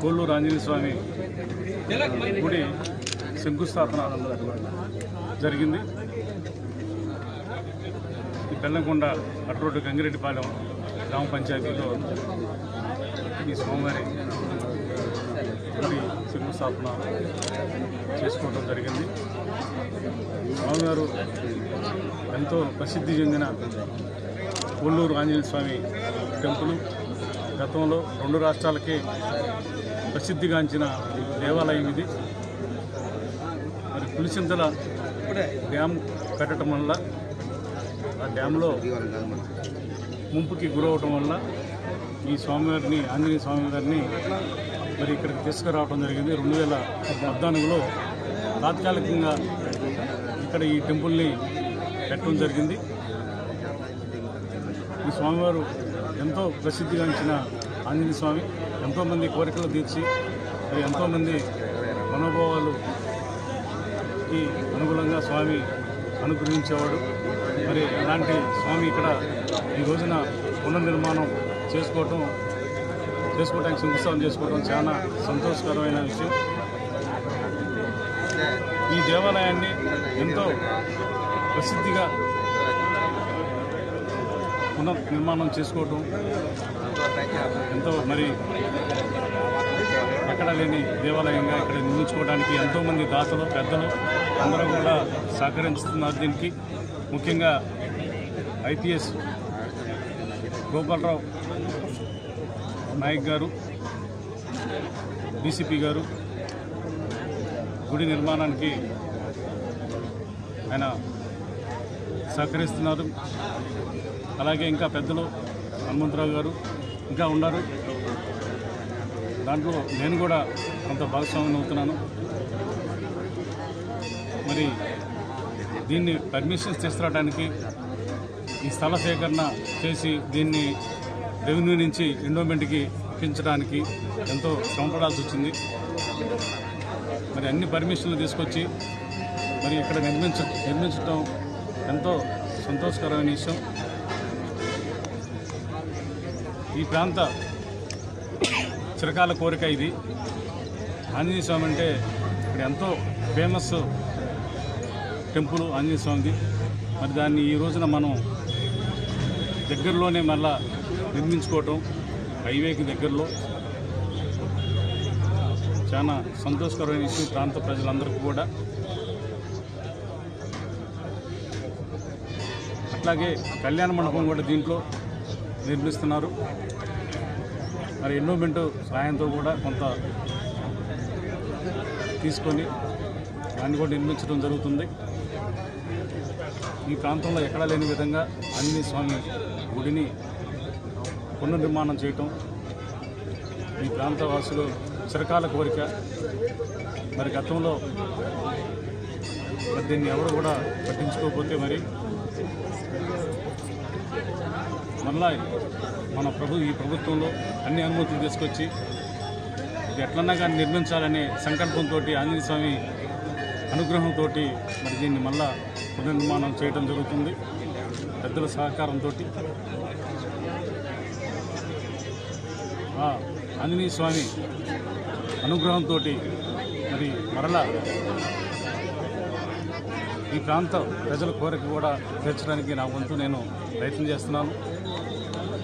కోళ్ళూరు ఆంజనేయ స్వామి గుడి శంకుస్థాపన జరిగింది. ఈ బెల్లంకొండ అట్రోడ్డు గంగిరెడ్డిపాలెం గ్రామ పంచాయతీలో ఈ స్వామివారి గుడి శంకుస్థాపన చేసుకోవడం జరిగింది. స్వామివారు ఎంతో ప్రసిద్ధి చెందిన కోళ్ళూరు ఆంజనేయ స్వామి టెంపుల్ గతంలో 2 రాష్ట్రాలకి ప్రసిద్ధిగాంచిన దేవాలయం ఇది. మరి పులిచింతల డ్యామ్ కట్టడం వల్ల ఆ డ్యాంలో ముంపుకి గురవటం వల్ల ఈ స్వామివారిని ఆంజనేయ స్వామివారిని మరి ఇక్కడికి తీసుకురావడం జరిగింది. 2014లో తాత్కాలికంగా ఇక్కడ ఈ టెంపుల్ని పెట్టడం జరిగింది. ఈ స్వామివారు ఎంతో ప్రసిద్ధిగాంచిన ఆంజనేయ స్వామి, ఎంతోమంది కోరికలు తీర్చి మరి ఎంతోమంది మనోభావాలుకి అనుగుణంగా స్వామి అనుగ్రహించేవాడు. మరి అలాంటి స్వామి ఇక్కడ ఈ రోజున పునర్నిర్మాణం చేసుకోవడానికి శంకుస్థాపన చేసుకోవడం చాలా సంతోషకరమైన విషయం. ఈ దేవాలయాన్ని ఎంతో ప్రసిద్ధిగా పునర్నిర్మాణం చేసుకోవటం ఎంతో మరి ఎక్కడ లేని దేవాలయంగా ఇక్కడ నిర్మించుకోవడానికి ఎంతోమంది దాతలు పెద్దలు అందరూ కూడా సహకరిస్తున్నారు. దీనికి ముఖ్యంగా ఐపీఎస్ గోపాలరావు నాయక్ గారు, డీసీపీ గారు గుడి నిర్మాణానికి ఆయన సహకరిస్తున్నారు. అలాగే ఇంకా పెద్దలు హనుమంతరావు గారు ఇంకా ఉన్నారు. దాంట్లో నేను కూడా కొంత భాగస్వామ్యం అవుతున్నాను. మరి దీన్ని పర్మిషన్స్ తీసుకురావడానికి ఈ స్థల సేకరణ చేసి దీన్ని రెవెన్యూ నుంచి ఎండోమెంట్కి ఇప్పించడానికి ఎంతో శ్రమపడాల్సి వచ్చింది. మరి అన్ని పర్మిషన్లు తీసుకొచ్చి మరి ఇక్కడ నిర్మించడం ఎంతో సంతోషకరమైన విషయం. ఈ ప్రాంత చిరకాల కోరిక ఇది. ఆంజనేయ స్వామి అంటే ఇక్కడ ఎంతో ఫేమస్ టెంపుల్ ఆంజనేయ స్వామిది. మరి దాన్ని ఈ రోజున మనం దగ్గరలోనే మళ్ళా నిర్మించుకోవటం హైవేకి దగ్గరలో చాలా సంతోషకరమైన విషయం ప్రాంత ప్రజలందరికీ కూడా. అట్లాగే కళ్యాణ మండపం కూడా దీంట్లో నిర్మిస్తున్నారు. మరి ఎండోమెంట్ సాయంతో కూడా కొంత తీసుకొని దాన్ని కూడా నిర్మించడం జరుగుతుంది. ఈ ప్రాంతంలో ఎక్కడా లేని విధంగా ఆంజనేయ స్వామి గుడిని పునర్నిర్మాణం చేయటం ఈ ప్రాంత వాసులు చిరకాల కోరిక. మరి గతంలో దీన్ని ఎవరు కూడా పట్టించుకోకపోతే మరి మళ్ళా ఈ ప్రభుత్వంలో అన్ని అనుమతులు తీసుకొచ్చి ఇది ఎట్లన్నా కానీ నిర్మించాలనే సంకల్పంతో ఆంజనేయ స్వామి అనుగ్రహంతో మరి దీన్ని మళ్ళా పునర్నిర్మాణం చేయడం జరుగుతుంది పెద్దల సహకారంతో. ఆంజనేయ స్వామి అనుగ్రహంతో మరి మరలా ఈ ప్రాంత ప్రజల కోరిక కూడా తీర్చడానికి నా వంతు నేను ప్రయత్నం చేస్తున్నాను.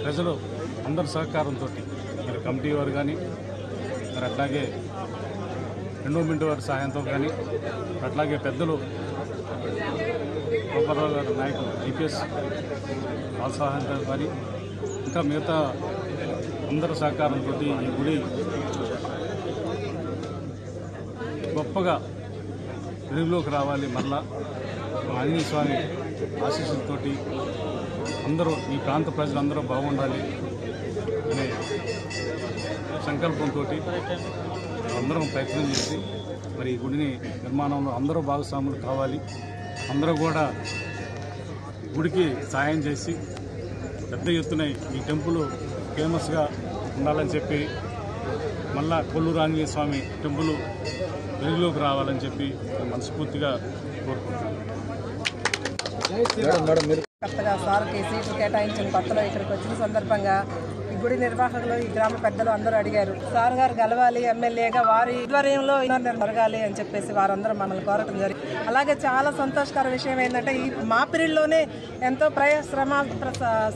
ప్రజలు అందరి సహకారంతో మరి కమిటీ వారు కానీ మరి అట్లాగే ఎండోమెంట్ వారి సహాయంతో కానీ అట్లాగే పెద్దలు గోపాలరావు గారు నాయకులు ఐపీఎస్ వాళ్ళ సహాయంతో కానీ ఇంకా మిగతా అందరి సహకారంతో ఈ గుడి గొప్పగా వెలుగులోకి రావాలి. మరలా ఆంజనేయ స్వామి ఆశీస్సులతోటి అందరూ ఈ ప్రాంత ప్రజలందరూ బాగుండాలి అనే సంకల్పంతో అందరం ప్రయత్నం చేసి మరి ఈ గుడిని నిర్మాణంలో అందరూ భాగస్వాములు కావాలి. అందరూ కూడా గుడికి సాయం చేసి పెద్ద ఎత్తున ఈ టెంపుల్ ఫేమస్గా ఉండాలని చెప్పి మళ్ళా కొల్లూరు ఆంజనేయ స్వామి టెంపుల్ వెలుగులోకి రావాలని చెప్పి మనస్ఫూర్తిగా కోరుకుంటున్నాను. కొత్తగా సార్కి సీట్లు కేటాయించిన కొత్తలో ఇక్కడికి వచ్చిన సందర్భంగా ఈ గుడి నిర్వాహకులు ఈ గ్రామ పెద్దలు అందరూ అడిగారు సార్ గారు గెలవాలి ఎమ్మెల్యేగా వారి ఆధ్వర్యంలో జరగాలి అని చెప్పేసి వారందరూ మనల్ని కోరటం జరిగింది. అలాగే చాలా సంతోషకర విషయం ఏంటంటే ఈ మా పీరియడ్లోనే ఎంతో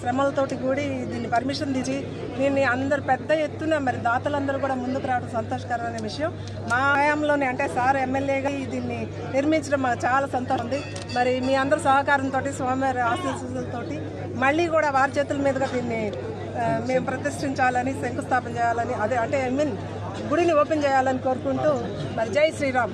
శ్రమలతోటి కూడి దీన్ని పర్మిషన్ తీసి దీన్ని అందరు పెద్ద ఎత్తున మరి దాతలందరూ కూడా ముందుకు రావడం సంతోషకరమైన విషయం. మా హయాంలోనే అంటే సార్ ఎమ్మెల్యేగా దీన్ని నిర్మించడం మాకు చాలా సంతోషం ఉంది. మరి మీ అందరి సహకారంతో స్వామివారి ఆశీస్సులతో మళ్ళీ కూడా వారి చేతుల మీదుగా దీన్ని మేము ప్రతిష్ఠించాలని శంకుస్థాపన చేయాలని అంటే గుడిని ఓపెన్ చేయాలని కోరుకుంటూ మరి జై శ్రీరామ్.